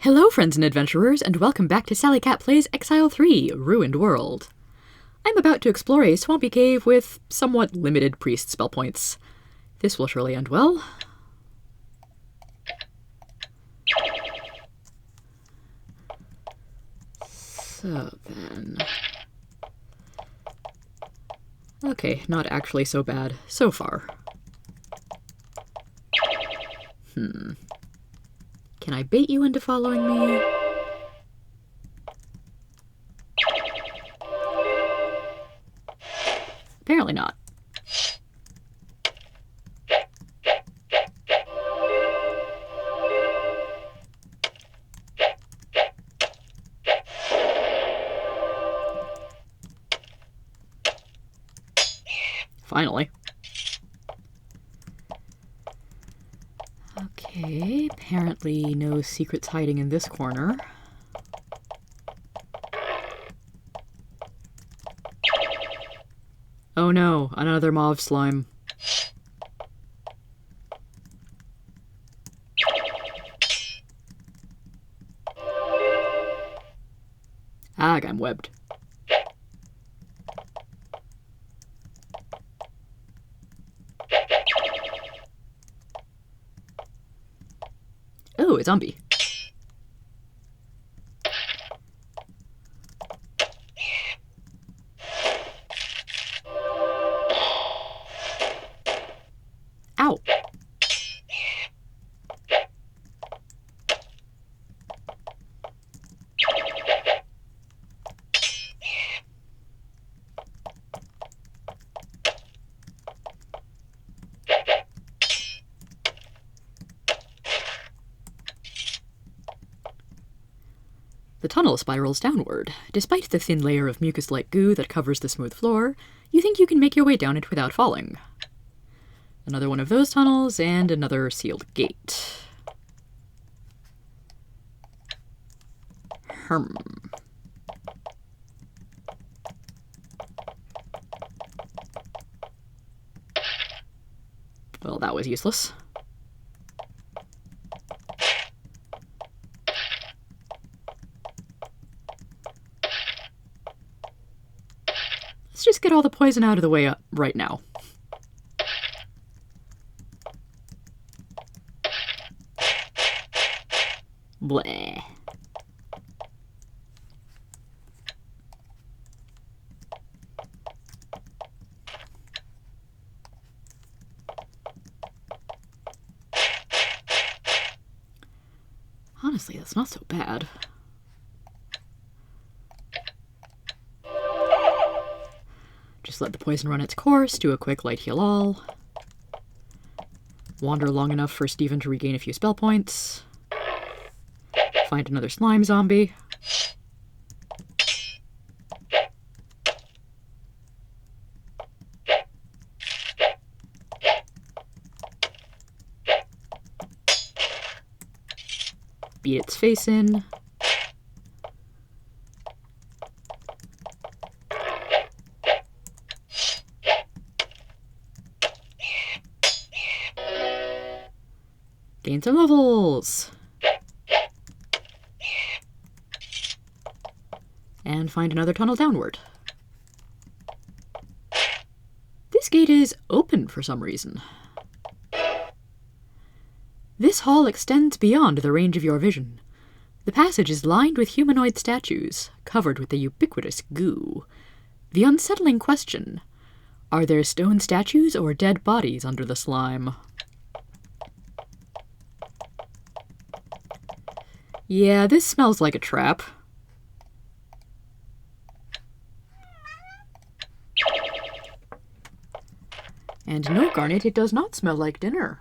Hello, friends and adventurers, and welcome back to Sally Cat Plays Exile 3, Ruined World. I'm about to explore a swampy cave with somewhat limited priest spell points. This will surely end well. So then... Okay, not actually so bad so far. Can I bait you into following me? Apparently not. Finally. Okay, apparently no secrets hiding in this corner. Oh no, another mauve slime. Ag, I'm webbed. Oh, a zombie. Ow. The tunnel spirals downward. Despite the thin layer of mucus-like goo that covers the smooth floor, you think you can make your way down it without falling. Another one of those tunnels, and another sealed gate. Well, that was useless. Let's just get all the poison out of the way right now. Bleh. Honestly, that's not so bad. Just let the poison run its course, do a quick light heal all. Wander long enough for Steven to regain a few spell points. Find another slime zombie. Beat its face in. Gain some levels! And find another tunnel downward. This gate is open for some reason. This hall extends beyond the range of your vision. The passage is lined with humanoid statues, covered with the ubiquitous goo. The unsettling question: are there stone statues or dead bodies under the slime? Yeah, this smells like a trap. And no, Garnet, it does not smell like dinner.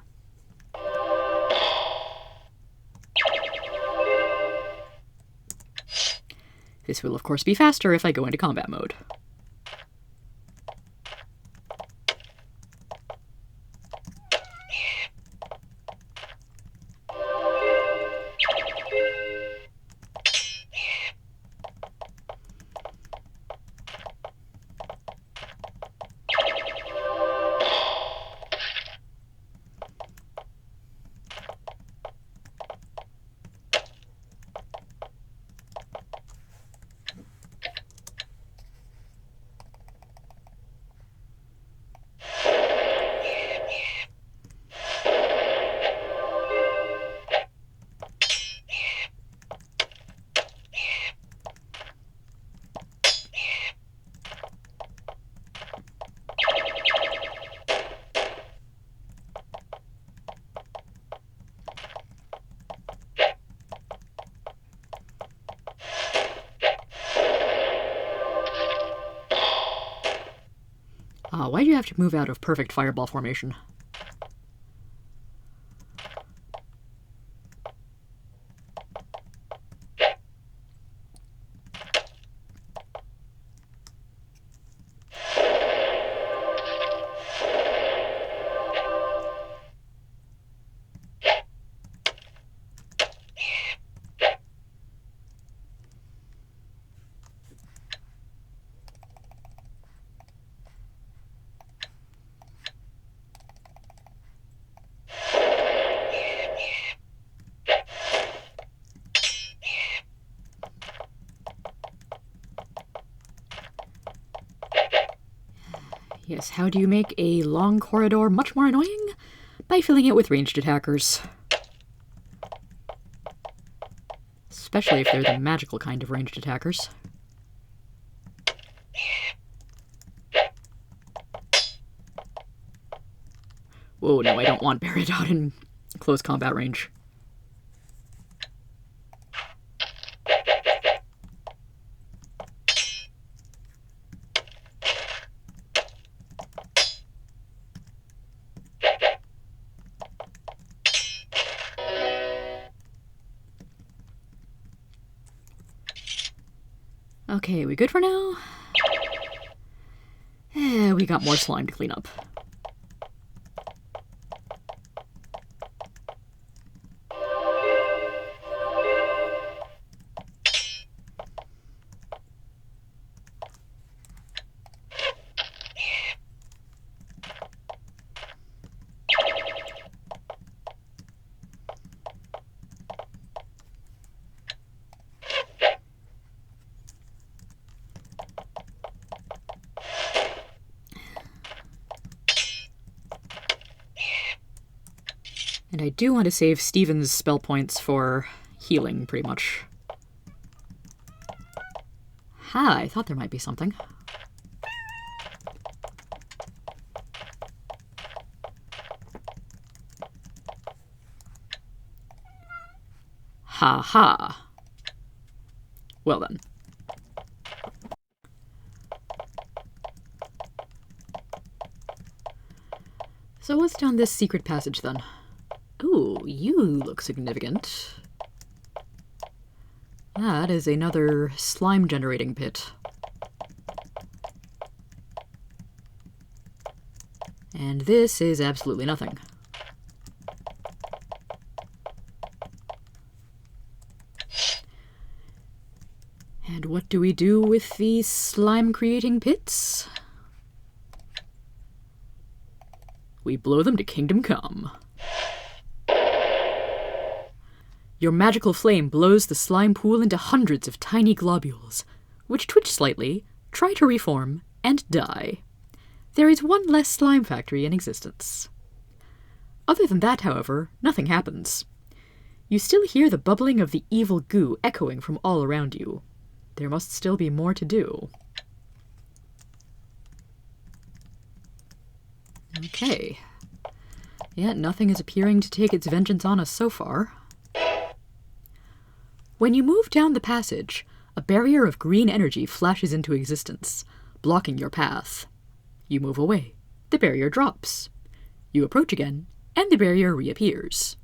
This will, of course, be faster if I go into combat mode. Why'd you have to move out of perfect fireball formation? Yes, how do you make a long corridor much more annoying? By filling it with ranged attackers. Especially if they're the magical kind of ranged attackers. Whoa, no, I don't want buried out in close combat range. Okay, we good for now? We got more slime to clean up. And I do want to save Steven's spell points for healing, pretty much. Ha, I thought there might be something. Ha ha. Well then. So what's down this secret passage then? Ooh, you look significant. That is another slime-generating pit. And this is absolutely nothing. And what do we do with these slime-creating pits? We blow them to kingdom come. Your magical flame blows the slime pool into hundreds of tiny globules, which twitch slightly, try to reform, and die. There is one less slime factory in existence. Other than that, however, nothing happens. You still hear the bubbling of the evil goo echoing from all around you. There must still be more to do. Okay. Yet nothing is appearing to take its vengeance on us so far. When you move down the passage, a barrier of green energy flashes into existence, blocking your path. You move away. The barrier drops. You approach again, and the barrier reappears.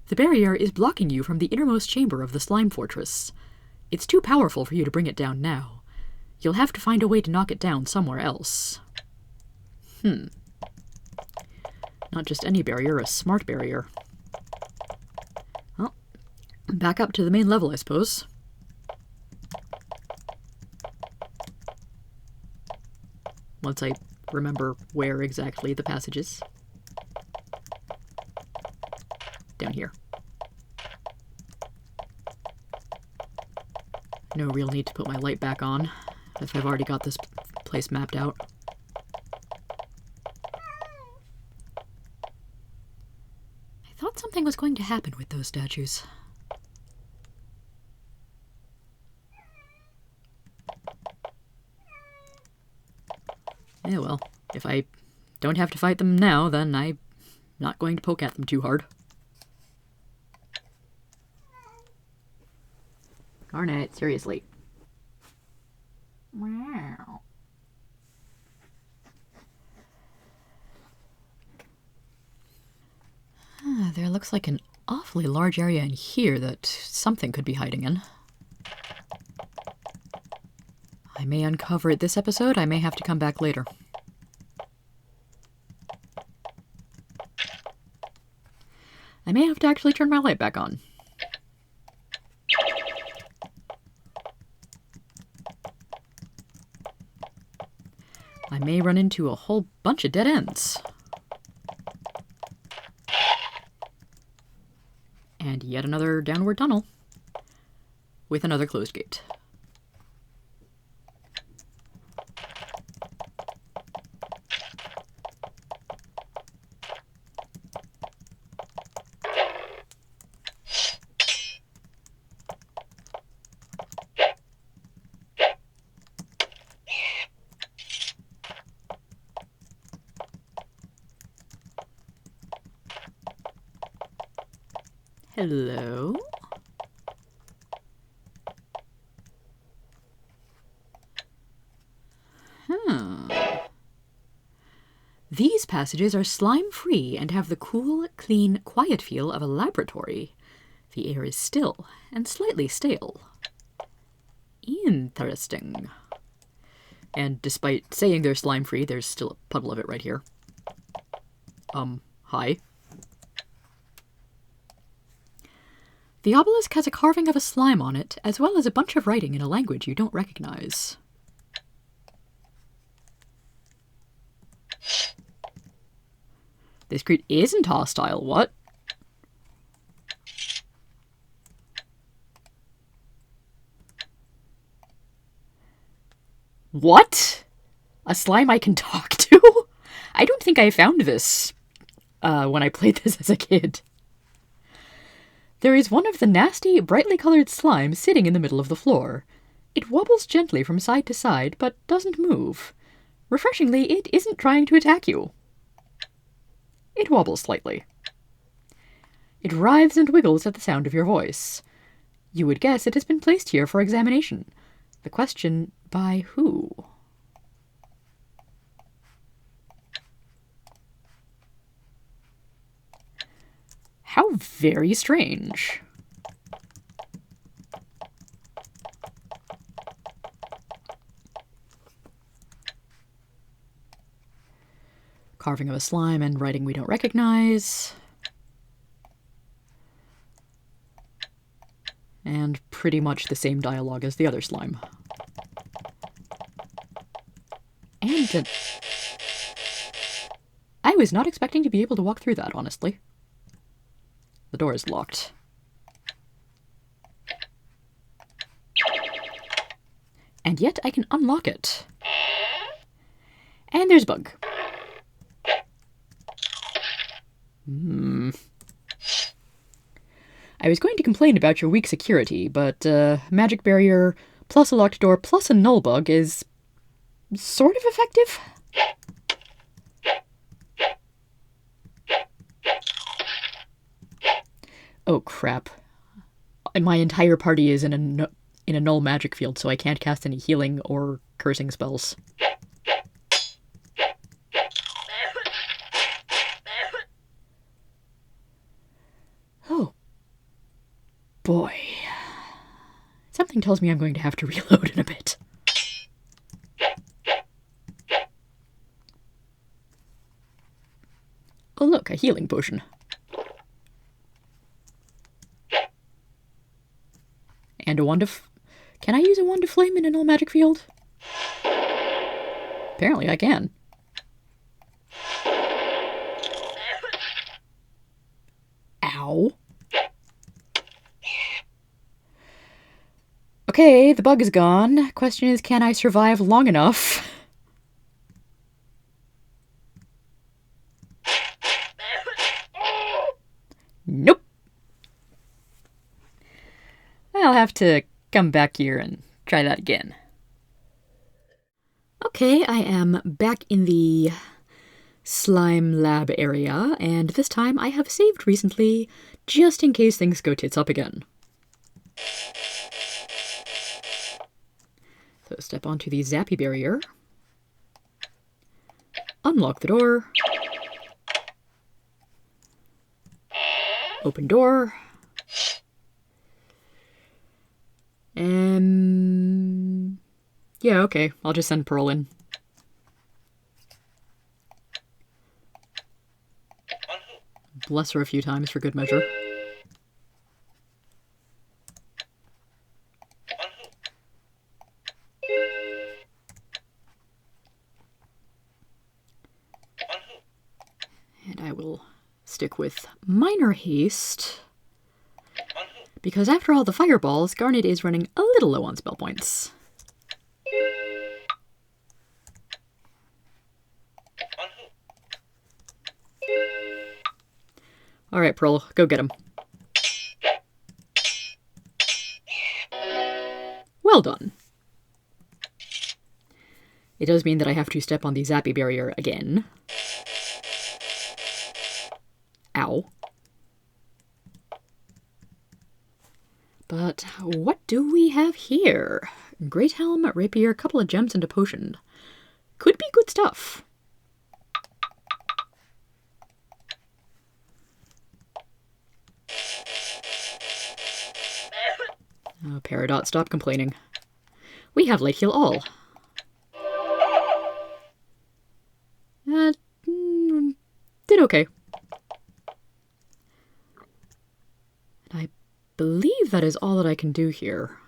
The barrier is blocking you from the innermost chamber of the slime fortress. It's too powerful for you to bring it down now. You'll have to find a way to knock it down somewhere else. Not just any barrier, a smart barrier. Well, back up to the main level, I suppose. Once I remember where exactly the passage is. Down here. No real need to put my light back on, if I've already got this place mapped out. I thought something was going to happen with those statues. Yeah, well, if I don't have to fight them now, then I'm not going to poke at them too hard. Garnet, seriously. Wow. Looks like an awfully large area in here that something could be hiding in. I may uncover it this episode, I may have to come back later. I may have to actually turn my light back on. I may run into a whole bunch of dead ends. And yet another downward tunnel with another closed gate. Hello? These passages are slime-free and have the cool, clean, quiet feel of a laboratory. The air is still and slightly stale. Interesting. And despite saying they're slime-free, there's still a puddle of it right here. Hi. The obelisk has a carving of a slime on it, as well as a bunch of writing in a language you don't recognize. This creature isn't hostile, what? What? A slime I can talk to? I don't think I found this when I played this as a kid. There is one of the nasty, brightly colored slime sitting in the middle of the floor. It wobbles gently from side to side, but doesn't move. Refreshingly, it isn't trying to attack you. It wobbles slightly. It writhes and wiggles at the sound of your voice. You would guess it has been placed here for examination. The question, by who? How very strange. Carving of a slime and writing we don't recognize. And pretty much the same dialogue as the other slime. And I was not expecting to be able to walk through that, honestly. The door is locked. And yet I can unlock it. And there's a bug. I was going to complain about your weak security, but magic barrier plus a locked door plus a null bug is sort of effective. Oh crap. My entire party is in a null magic field, so I can't cast any healing or cursing spells. Oh. Boy. Something tells me I'm going to have to reload in a bit. Oh look, a healing potion. And a wand of... Can I use a wand of flame in a null magic field? Apparently I can. Ow. Okay, the bug is gone. Question is, can I survive long enough? Nope. I'll have to come back here and try that again. Okay, I am back in the slime lab area, and this time I have saved recently, just in case things go tits up again. So step onto the zappy barrier, unlock the door, Open door. And... yeah, okay. I'll just send Pearl in. Bless her a few times for good measure. And I will stick with minor haste. Because after all the fireballs, Garnet is running a little low on spell points. Alright, Pearl, go get him. Well done. It does mean that I have to step on the Zappy barrier again. Ow. But what do we have here? Great Helm, Rapier, a couple of gems, and a potion. Could be good stuff. Oh, Peridot, stop complaining. We have Light Heal all. Did okay. I believe that is all that I can do here.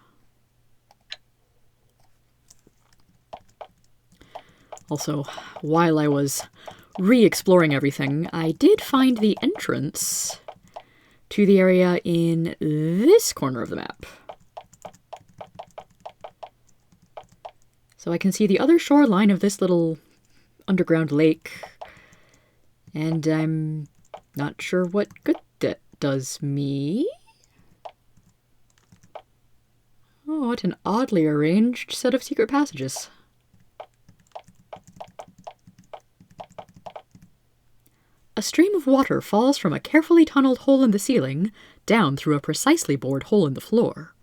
Also, while I was re-exploring everything, I did find the entrance to the area in this corner of the map. So I can see the other shoreline of this little underground lake, and I'm not sure what good that does me. Oh, what an oddly arranged set of secret passages. A stream of water falls from a carefully tunneled hole in the ceiling down through a precisely bored hole in the floor.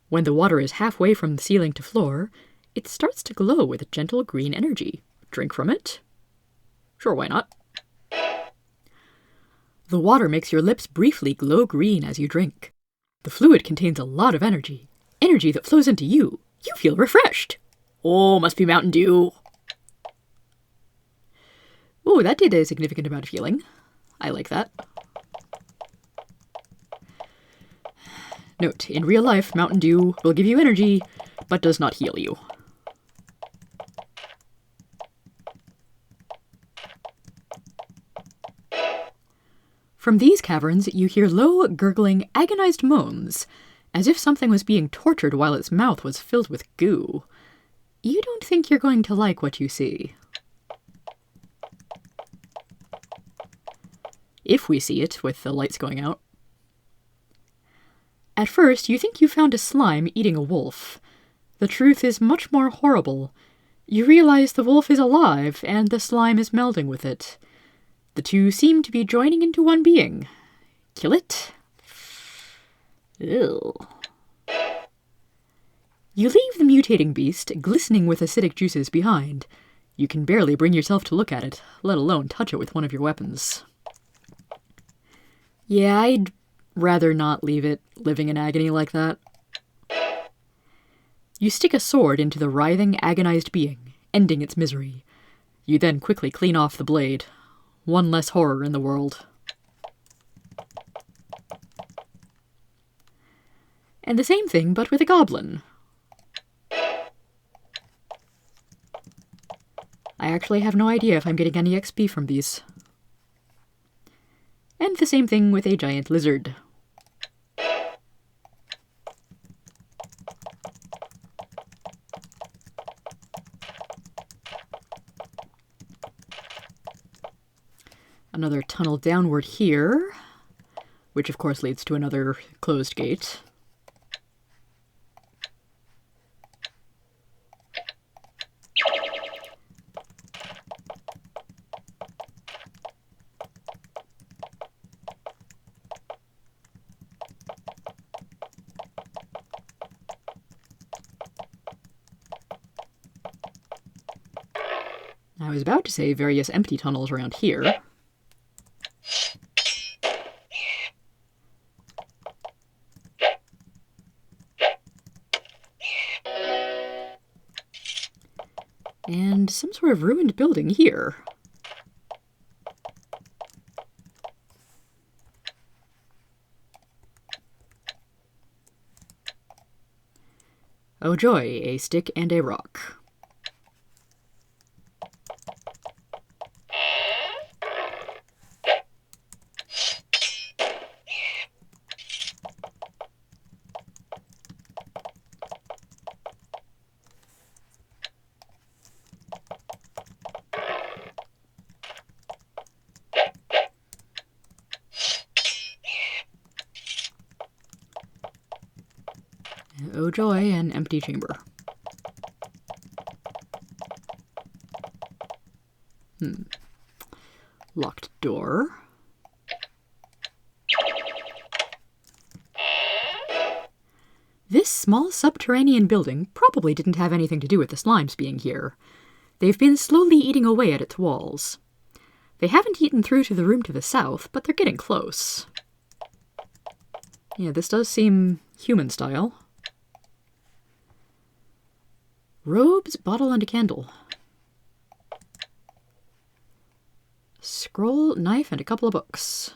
When the water is halfway from the ceiling to floor, it starts to glow with gentle green energy. Drink from it? Sure, why not? The water makes your lips briefly glow green as you drink. The fluid contains a lot of energy. Energy that flows into you. You feel refreshed. Oh, must be Mountain Dew. Oh, that did a significant amount of healing. I like that. Note, in real life, Mountain Dew will give you energy, but does not heal you. From these caverns, you hear low, gurgling, agonized moans, as if something was being tortured while its mouth was filled with goo. You don't think you're going to like what you see. If we see it, with the lights going out. At first, you think you found a slime eating a wolf. The truth is much more horrible. You realize the wolf is alive, and the slime is melding with it. The two seem to be joining into one being. Kill it? Ew. You leave the mutating beast, glistening with acidic juices, behind. You can barely bring yourself to look at it, let alone touch it with one of your weapons. Yeah, I'd rather not leave it living in agony like that. You stick a sword into the writhing, agonized being, ending its misery. You then quickly clean off the blade. One less horror in the world. And the same thing, but with a goblin. I actually have no idea if I'm getting any XP from these. And the same thing with a giant lizard. Another tunnel downward here, which of course leads to another closed gate. I was about to say various empty tunnels around here. And some sort of ruined building here. Oh joy, a stick and a rock. Oh joy, an empty chamber. Locked door. This small subterranean building probably didn't have anything to do with the slimes being here. They've been slowly eating away at its walls. They haven't eaten through to the room to the south, but they're getting close. Yeah, this does seem human style. Robes, bottle, and a candle. Scroll, knife, and a couple of books.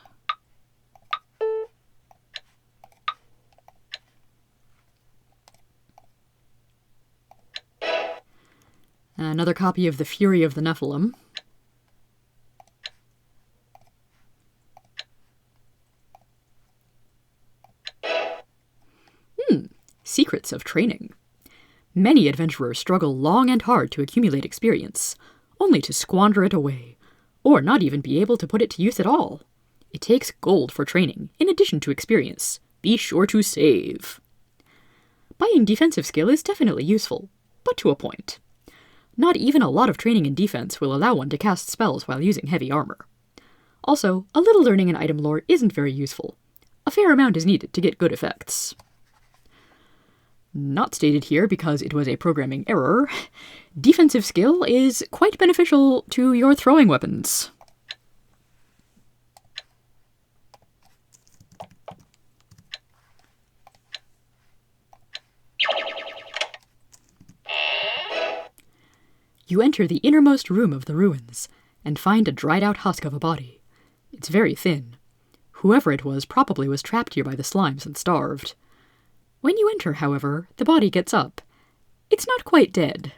Another copy of The Fury of the Nephilim. Secrets of training. Many adventurers struggle long and hard to accumulate experience, only to squander it away, or not even be able to put it to use at all. It takes gold for training, in addition to experience. Be sure to save. Buying defensive skill is definitely useful, but to a point. Not even a lot of training in defense will allow one to cast spells while using heavy armor. Also, a little learning in item lore isn't very useful. A fair amount is needed to get good effects. Not stated here because it was a programming error, defensive skill is quite beneficial to your throwing weapons. You enter the innermost room of the ruins and find a dried-out husk of a body. It's very thin. Whoever it was probably was trapped here by the slimes and starved. When you enter, however, the body gets up. It's not quite dead.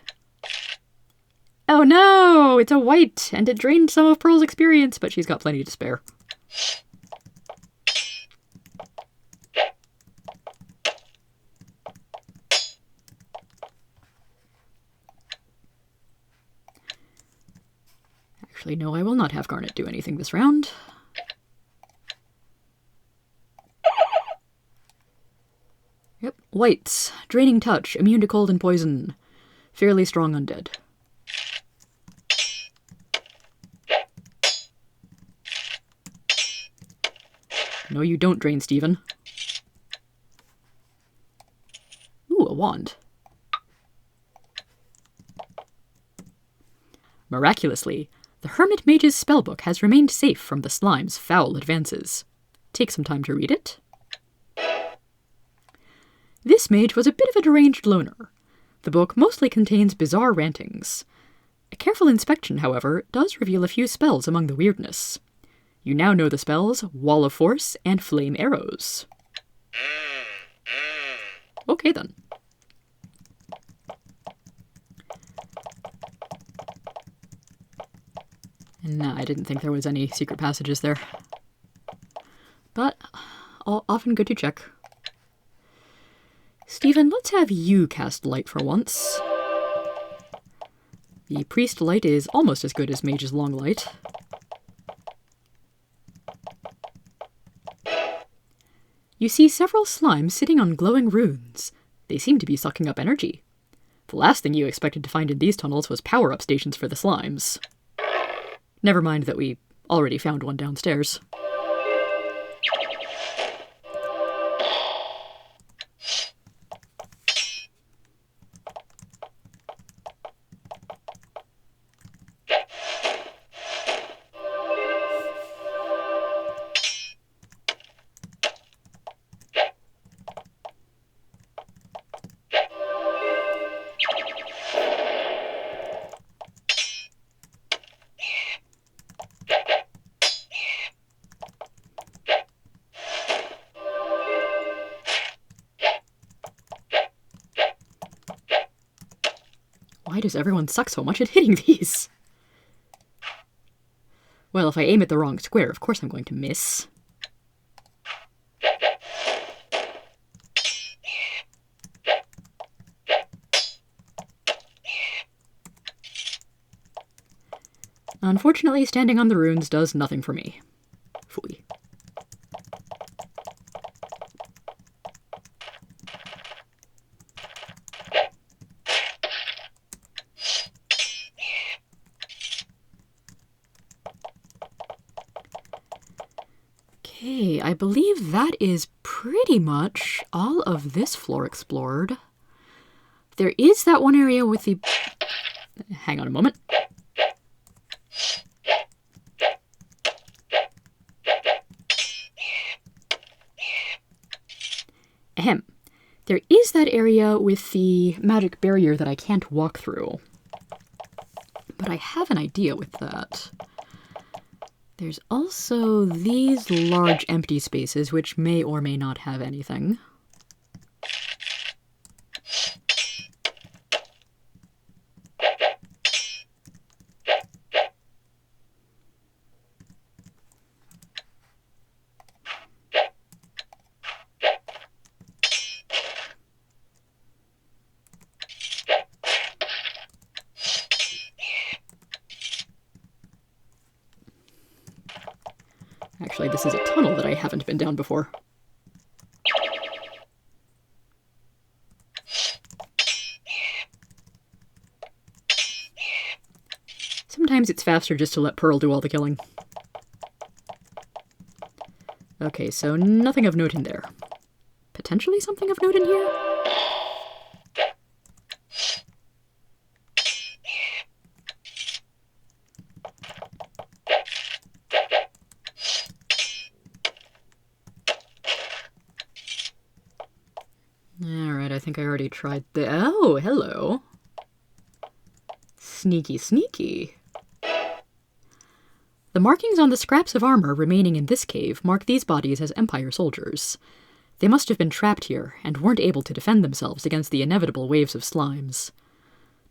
Oh no! It's a white, and it drained some of Pearl's experience, but she's got plenty to spare. Actually, no, I will not have Garnet do anything this round. Yep, whites. Draining touch, immune to cold and poison. Fairly strong undead. No, you don't drain, Stephen. Ooh, a wand. Miraculously, the Hermit Mage's spellbook has remained safe from the slime's foul advances. Take some time to read it. This mage was a bit of a deranged loner. The book mostly contains bizarre rantings. A careful inspection, however, does reveal a few spells among the weirdness. You now know the spells Wall of Force and Flame Arrows. Okay then. Nah, I didn't think there was any secret passages there. But often good to check. Stephen, let's have you cast light for once. The priest light is almost as good as mage's long light. You see several slimes sitting on glowing runes. They seem to be sucking up energy. The last thing you expected to find in these tunnels was power-up stations for the slimes. Never mind that we already found one downstairs. Why does everyone suck so much at hitting these? Well, if I aim at the wrong square, of course I'm going to miss. Unfortunately, standing on the runes does nothing for me. Phooey. Okay, I believe that is pretty much all of this floor explored. There is that one area with the... Hang on a moment. Ahem. There is that area with the magic barrier that I can't walk through. But I have an idea with that. There's also these large empty spaces, which may or may not have anything. Actually, this is a tunnel that I haven't been down before. Sometimes it's faster just to let Pearl do all the killing. Okay, so nothing of note in there. Potentially something of note in here? Alright, I think I already tried the... Oh, hello. Sneaky, sneaky. The markings on the scraps of armor remaining in this cave mark these bodies as Empire soldiers. They must have been trapped here and weren't able to defend themselves against the inevitable waves of slimes.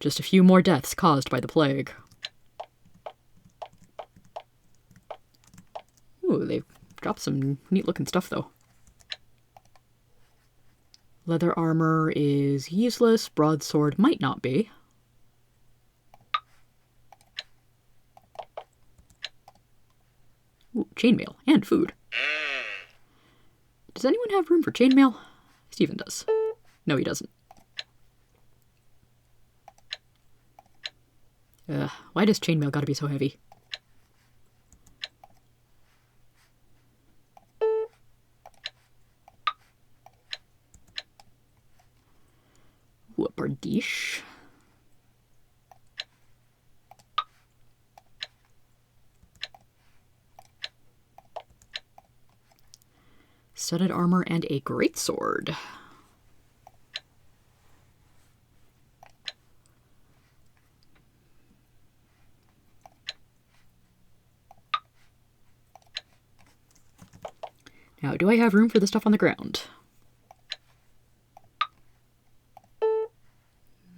Just a few more deaths caused by the plague. Ooh, they've dropped some neat-looking stuff, though. Leather armor is useless. Broadsword might not be. Ooh, chainmail and food. Does anyone have room for chainmail? Steven does. No, he doesn't. Why does chainmail gotta be so heavy? Ooh, a bardiche. Studded armor and a greatsword. Now, do I have room for the stuff on the ground?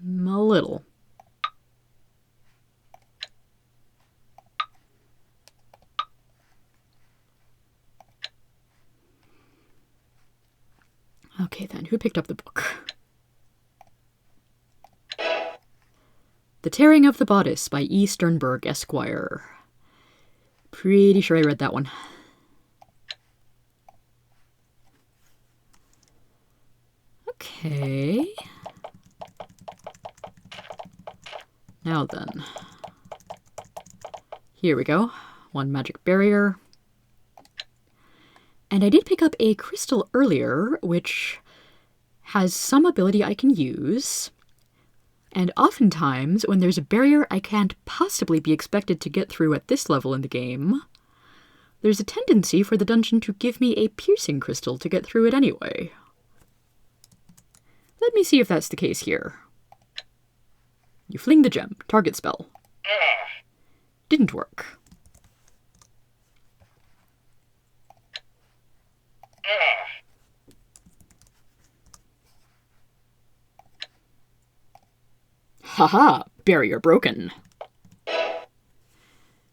A little. Okay then, who picked up the book? The Tearing of the Bodice by E. Sternberg, Esquire. Pretty sure I read that one. Okay. Now then. Here we go. One magic barrier. And I did pick up a crystal earlier, which has some ability I can use. And oftentimes, when there's a barrier I can't possibly be expected to get through at this level in the game, there's a tendency for the dungeon to give me a piercing crystal to get through it anyway. Let me see if that's the case here. You fling the gem. Target spell. Didn't work. Haha, barrier broken.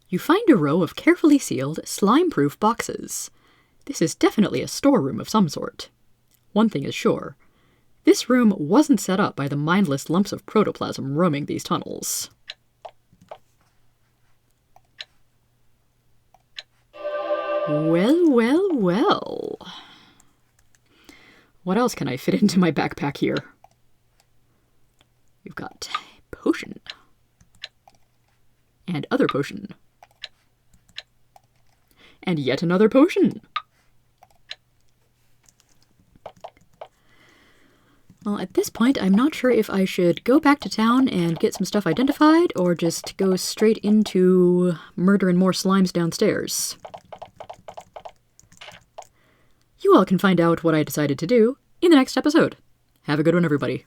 You find a row of carefully sealed, slime-proof boxes. This is definitely a storeroom of some sort. One thing is sure. This room wasn't set up by the mindless lumps of protoplasm roaming these tunnels. Well, well, well. What else can I fit into my backpack here? We've got potion. And other potion. And yet another potion. Well, at this point, I'm not sure if I should go back to town and get some stuff identified, or just go straight into murdering more slimes downstairs. You all can find out what I decided to do in the next episode. Have a good one, everybody.